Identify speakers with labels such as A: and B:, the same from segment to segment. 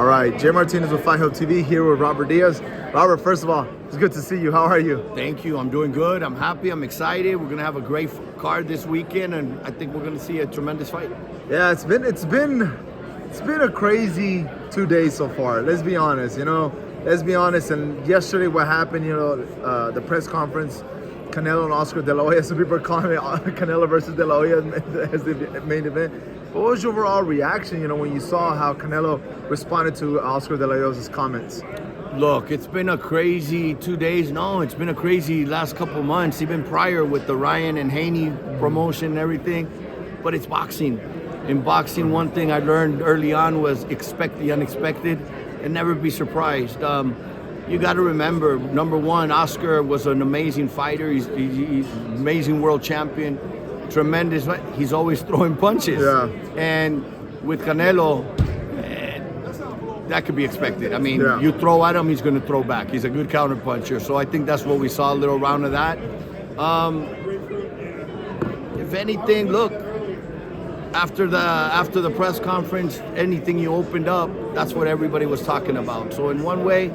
A: All right, Jay Martinez with Fight Hub TV here with Robert Diaz. Robert, first of all, it's good to see you. How are you?
B: Thank you. I'm doing good. I'm happy. I'm excited. We're gonna have a great card this weekend, and I think we're gonna see a tremendous fight.
A: Yeah, it's been a crazy 2 days so far. Let's be honest. Let's be honest. And yesterday, what happened? The press conference, Canelo and Oscar De La Hoya. Some people are calling it Canelo versus De La Hoya as the main event. What was your overall reaction, when you saw how Canelo responded to Oscar De La Hoya's comments?
B: Look, it's been a crazy 2 days. No, it's been a crazy last couple months, even prior with the Ryan and Haney promotion and everything. But it's boxing. In boxing, one thing I learned early on was expect the unexpected and never be surprised. You got to remember, number one, Oscar was an amazing fighter. He's amazing world champion. Tremendous. He's always throwing punches.
A: Yeah.
B: And with Canelo, that could be expected. I mean,
A: Yeah.
B: You throw at him, he's going to throw back. He's a good counter puncher. So I think that's what we saw, a little round of that. If anything, look, after the press conference, anything you opened up, that's what everybody was talking about. So in one way,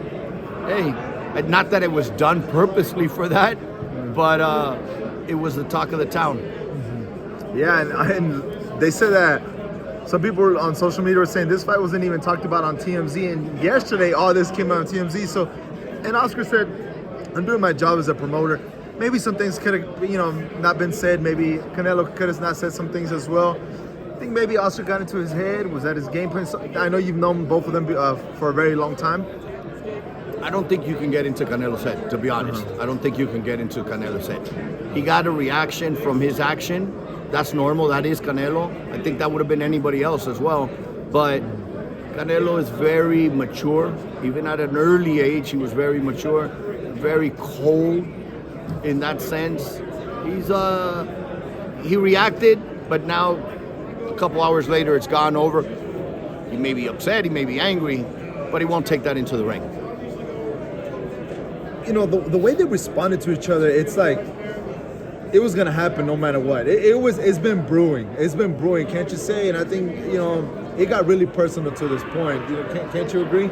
B: hey, not that it was done purposely for that, but it was the talk of the town.
A: Yeah, and they said that some people on social media were saying this fight wasn't even talked about on TMZ, and yesterday all this came out on TMZ. So, and Oscar said, "I'm doing my job as a promoter. Maybe some things could have, not been said. Maybe Canelo could have not said some things as well." I think maybe Oscar got into his head. Was that his game plan? So, I know you've known both of them for a very long time.
B: I don't think you can get into Canelo's head, to be honest. I don't think you can get into Canelo's head. He got a reaction from his action. That's normal. That is Canelo. I think that would have been anybody else as well. But Canelo is very mature. Even at an early age, he was very mature, very cold in that sense. He reacted, but now a couple hours later, it's gone over. He may be upset, he may be angry, but he won't take that into the ring.
A: The way they responded to each other, it's like it was gonna happen no matter what. It's been brewing. It's been brewing, can't you say? And I think it got really personal to this point. Can't you agree?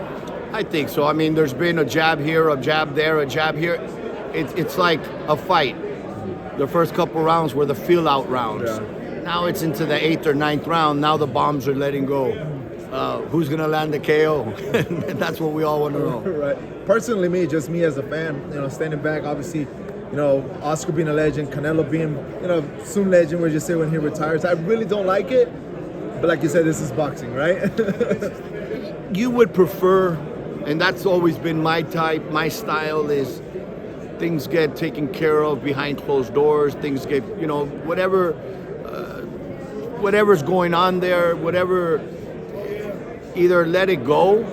B: I think so. I mean, there's been a jab here, a jab there, a jab here. It's like a fight. The first couple rounds were the feel-out rounds.
A: Yeah.
B: Now it's into the 8th or 9th round. Now the bombs are letting go. Who's gonna land the KO? That's what we all want to know.
A: Right. Personally, me as a fan, standing back, obviously, Oscar being a legend, Canelo being, soon legend, we'll just say when he retires. I really don't like it, but like you said, this is boxing, right?
B: You would prefer, and that's always been my type, my style is things get taken care of behind closed doors. Things get, whatever's going on there, whatever, either let it go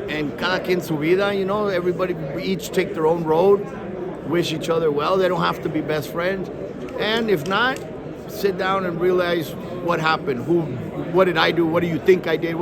B: and cada quien su vida, everybody each take their own road, wish each other well. They don't have to be best friends. And if not, sit down and realize what happened. What did I do? What do you think I did?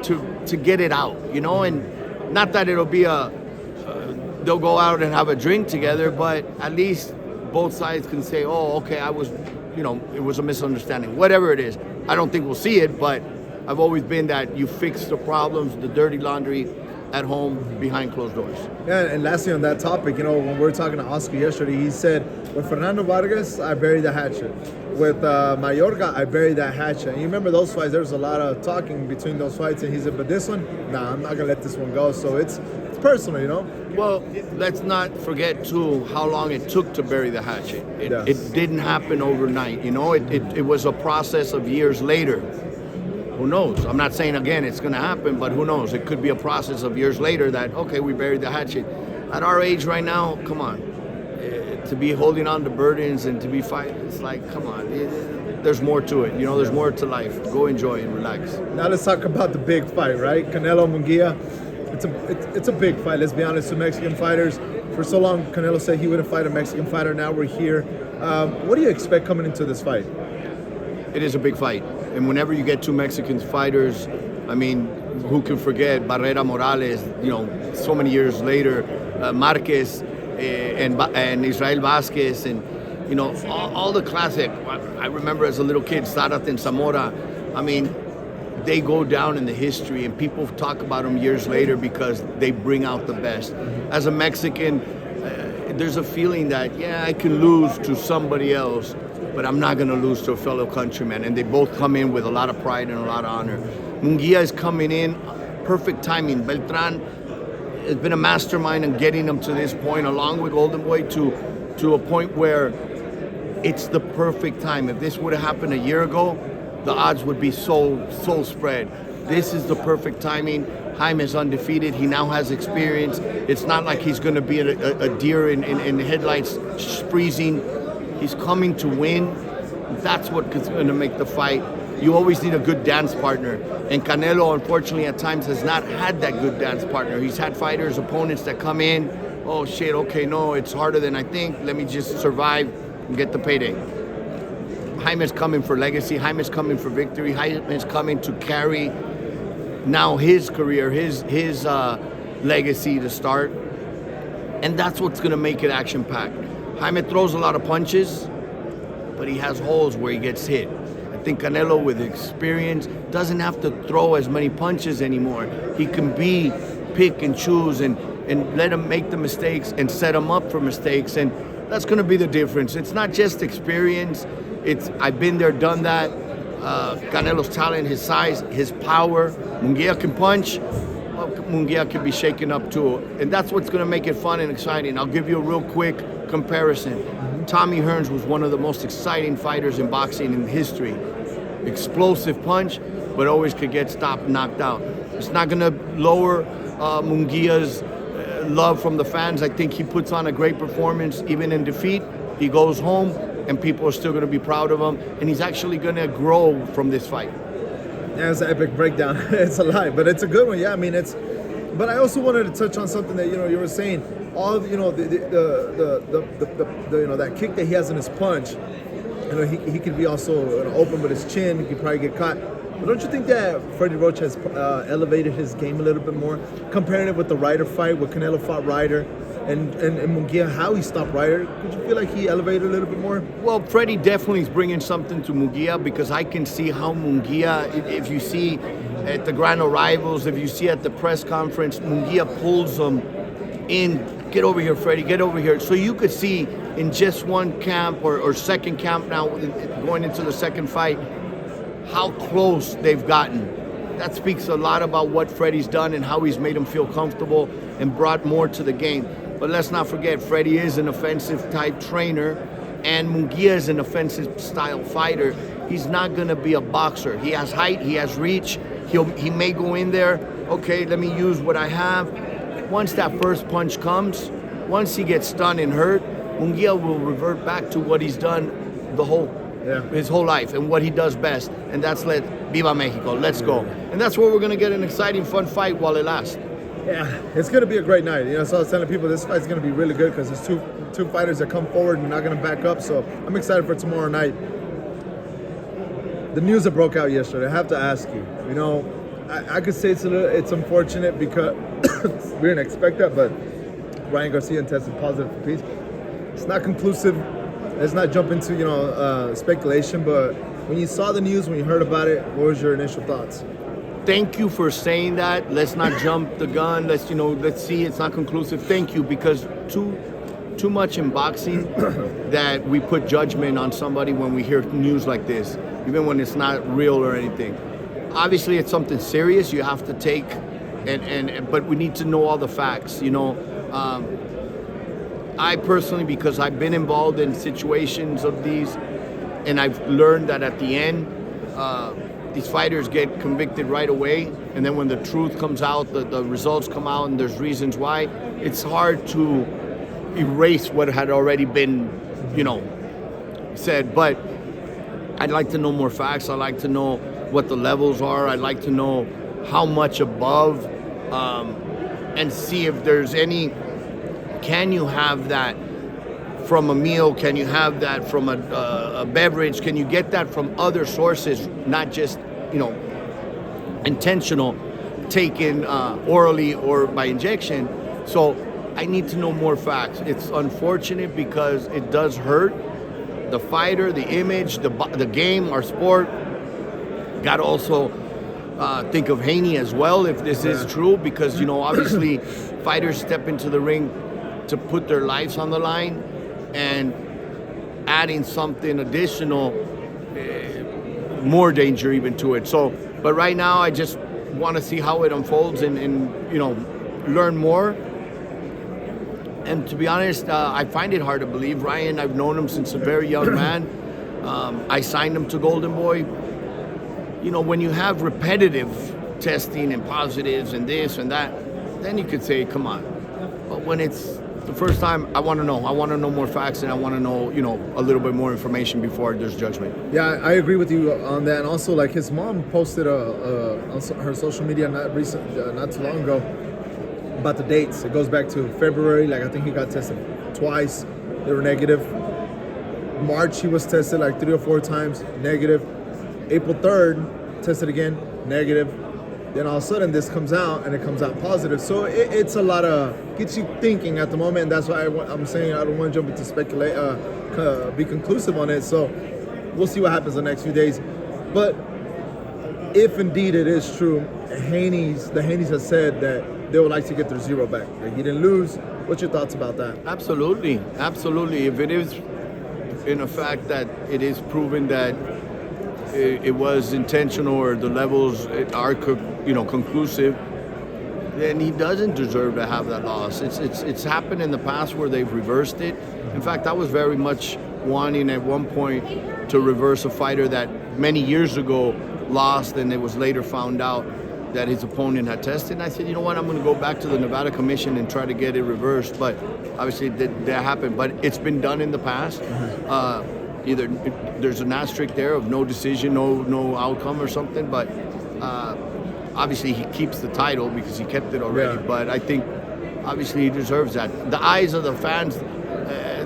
B: To get it out, and not that it'll be they'll go out and have a drink together, but at least both sides can say, oh, okay, it was a misunderstanding. Whatever it is. I don't think we'll see it, but I've always been that you fix the problems, the dirty laundry at home behind closed doors.
A: Yeah, and lastly on that topic, when we were talking to Oscar yesterday, he said, with Fernando Vargas, I buried the hatchet. With Mayorga, I buried that hatchet. And you remember those fights, there was a lot of talking between those fights, and he said, but this one, nah, I'm not going to let this one go. So it's personal,
B: Well, let's not forget, too, how long it took to bury the hatchet. It didn't happen overnight, It was a process of years later. Who knows? I'm not saying, again, it's going to happen, but who knows? It could be a process of years later that, okay, we buried the hatchet. At our age right now, come on. To be holding on to burdens and to be fighting, it's like, come on. There's more to it. There's more to life. Go enjoy and relax.
A: Now let's talk about the big fight, right? Canelo, Munguia. It's a big fight, let's be honest, two Mexican fighters. For so long, Canelo said he wouldn't fight a Mexican fighter. Now we're here. What do you expect coming into this fight?
B: It is a big fight. And whenever you get two Mexican fighters, I mean, who can forget Barrera Morales, so many years later, Marquez and Israel Vasquez, and, all the classic. I remember as a little kid, Sarat and Zamora. I mean, they go down in the history, and people talk about them years later because they bring out the best. As a Mexican, there's a feeling that, yeah, I can lose to somebody else, but I'm not going to lose to a fellow countryman. And they both come in with a lot of pride and a lot of honor. Munguia is coming in, perfect timing. Beltran has been a mastermind in getting them to this point, along with Golden Boy, to a point where it's the perfect time. If this would have happened a year ago, the odds would be so spread. This is the perfect timing. Jaime is undefeated. He now has experience. It's not like he's going to be a deer in the headlights freezing. He's coming to win. That's what's going to make the fight. You always need a good dance partner. And Canelo, unfortunately, at times has not had that good dance partner. He's had fighters, opponents that come in, oh shit, okay, no, it's harder than I think. Let me just survive and get the payday. Jaime's coming for legacy. Jaime's coming for victory. Jaime's coming to carry now his career, his legacy to start. And that's what's going to make it action-packed. Jaime throws a lot of punches, but he has holes where he gets hit. I think Canelo, with experience, doesn't have to throw as many punches anymore. He can pick and choose and let him make the mistakes and set him up for mistakes. And that's going to be the difference. It's not just experience. I've been there, done that. Canelo's talent, his size, his power. Munguia can punch. Well, Munguia can be shaken up too. And that's what's going to make it fun and exciting. I'll give you a real quick comparison. Tommy Hearns was one of the most exciting fighters in boxing in history. Explosive punch, but always could get stopped, knocked out. It's not going to lower Munguia's love from the fans. I think he puts on a great performance, even in defeat. He goes home, and people are still going to be proud of him, and he's actually going to grow from this fight.
A: Yeah, it's an epic breakdown. It's a lie, but it's a good one. Yeah, I mean, it's. But I also wanted to touch on something that you were saying. All of, that kick that he has in his punch. He could be also open with his chin. He could probably get caught. But don't you think that Freddie Roach has elevated his game a little bit more, comparing it with the Ryder fight, where Canelo fought Ryder, and Munguia, how he stopped Ryder? Could you feel like he elevated a little bit more?
B: Well, Freddie definitely is bringing something to Munguia, because I can see how Munguia, if you see at the Grand Arrivals, if you see at the press conference, Munguia pulls him in. Get over here, Freddie, get over here. So you could see in just one camp or second camp now, going into the second fight, how close they've gotten. That speaks a lot about what Freddie's done and how he's made him feel comfortable and brought more to the game. But let's not forget, Freddie is an offensive type trainer, and Munguia is an offensive style fighter. He's not gonna be a boxer. He has height, he has reach. He may go in there, okay, let me use what I have. Once that first punch comes, once he gets stunned and hurt, Munguia will revert back to what he's done his whole life and what he does best, and that's Viva Mexico, let's go. And that's where we're going to get an exciting, fun fight while it lasts.
A: Yeah, it's going to be a great night. So I was telling people this fight's going to be really good because there's two fighters that come forward and not going to back up, so I'm excited for tomorrow night. The news that broke out yesterday, I have to ask you, I could say it's unfortunate because we didn't expect that, but Ryan Garcia tested positive for peace. It's not conclusive. Let's not jump into speculation, but when you saw the news, when you heard about it, what was your initial thoughts?
B: Thank you for saying that. Let's not jump the gun. Let's see. It's not conclusive. Thank you, because too much in boxing that we put judgment on somebody when we hear news like this, even when it's not real or anything. Obviously, it's something serious you have to take, but we need to know all the facts. I personally, because I've been involved in situations of these, and I've learned that at the end, these fighters get convicted right away, and then when the truth comes out, the results come out, and there's reasons why, it's hard to erase what had already been, said. But I'd like to know more facts. I'd like to know what the levels are. I'd like to know how much above, and see if there's any. Can you have that from a meal? Can you have that from a beverage? Can you get that from other sources, not just, intentional, taken orally or by injection? So I need to know more facts. It's unfortunate because it does hurt the fighter, the image, the game, our sport. Got to also think of Haney as well, if this is true, because, you know, obviously fighters step into the ring to put their lives on the line, and adding something additional, more danger even to it. So, but right now I just want to see how it unfolds and you know, learn more. And to be honest, I find it hard to believe. Ryan, I've known him since a very young man. I signed him to Golden Boy. You know, when you have repetitive testing and positives and this and that, then you could say, come on. But when it's the first time, I want to know. I want to know more facts, and I want to know, you know, a little bit more information before there's judgment.
A: Yeah, I agree with you on that. And also, like, his mom posted on her social media not too long ago about the dates. It goes back to February. Like, I think he got tested twice. They were negative. March, he was tested like 3 or 4 times, negative. April 3rd, tested again, negative. Then all of a sudden this comes out and it comes out positive. So it's a lot of, gets you thinking at the moment. And that's why I'm saying I don't want to jump into speculate, be conclusive on it. So we'll see what happens the next few days. But if indeed it is true, the Haneys have said that they would like to get their 0 back. Like, he didn't lose. What's your thoughts about that?
B: Absolutely, absolutely. If it is in a fact that it is proven that it was intentional or the levels are, you know, conclusive, then he doesn't deserve to have that loss. It's happened in the past where they've reversed it. In fact, I was very much wanting at one point to reverse a fighter that many years ago lost, and it was later found out that his opponent had tested. And I said, you know what, I'm going to go back to the Nevada Commission and try to get it reversed. But obviously that happened. But it's been done in the past. Either there's an asterisk there of no decision, no outcome or something. But obviously he keeps the title because he kept it already. Yeah. But I think obviously he deserves that. The eyes of the fans,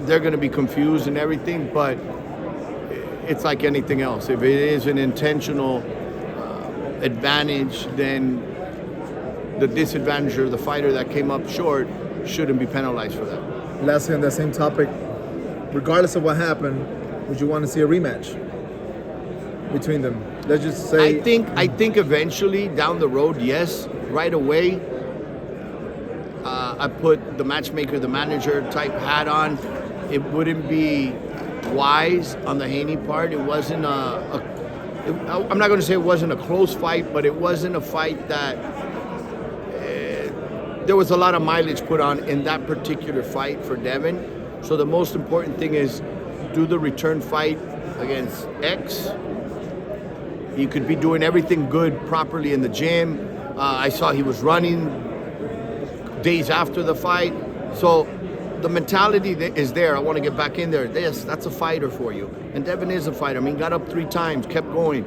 B: they're going to be confused and everything. But it's like anything else. If it is an intentional advantage, then the disadvantage or the fighter that came up short shouldn't be penalized for that.
A: Lastly, on that same topic, regardless of what happened, would you want to see a rematch between them? Let's just say.
B: I think eventually down the road, yes. Right away, I put the matchmaker, the manager type hat on. It wouldn't be wise on the Haney part. It wasn't I'm not going to say it wasn't a close fight, but it wasn't a fight that there was a lot of mileage put on in that particular fight for Devin. So the most important thing is do the return fight against X. You could be doing everything good properly in the gym. I saw he was running days after the fight. So the mentality is there. I want to get back in there. That's a fighter for you. And Devin is a fighter. I mean, got up 3 times, kept going.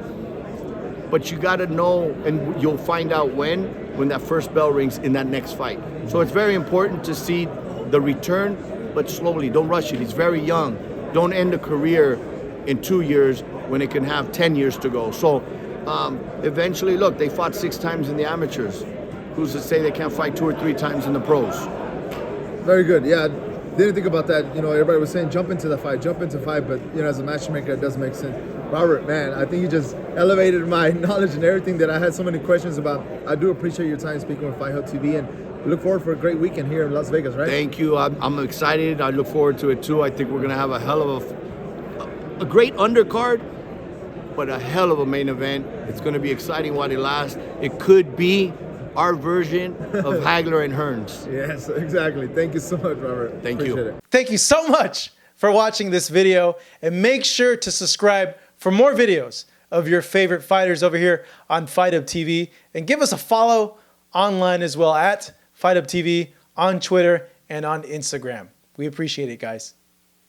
B: But you got to know, and you'll find out when that first bell rings in that next fight. So it's very important to see the return, but slowly. Don't rush it. He's very young. Don't end a career in 2 years when it can have 10 years to go. So eventually, look, they fought 6 times in the amateurs. Who's to say they can't fight 2 or 3 times in the pros?
A: Very good. Yeah, didn't think about that. You know, everybody was saying jump into the fight, but you know, as a matchmaker, it does make sense. Robert, man, I think you just elevated my knowledge and everything that I had so many questions about. I do appreciate your time speaking with Fight Hub TV, and we look forward for a great weekend here in Las Vegas, right?
B: Thank you. I'm excited. I look forward to it too. I think we're going to have a hell of a great undercard, but a hell of a main event. It's going to be exciting while it lasts. It could be our version of Hagler and Hearns.
A: Yes, exactly. Thank you so much, Robert.
B: Thank you.
C: Thank you so much for watching this video, and make sure to subscribe for more videos of your favorite fighters over here on Fight Hub TV, and give us a follow online as well at Fight Hub TV on Twitter and on Instagram. We appreciate it, guys.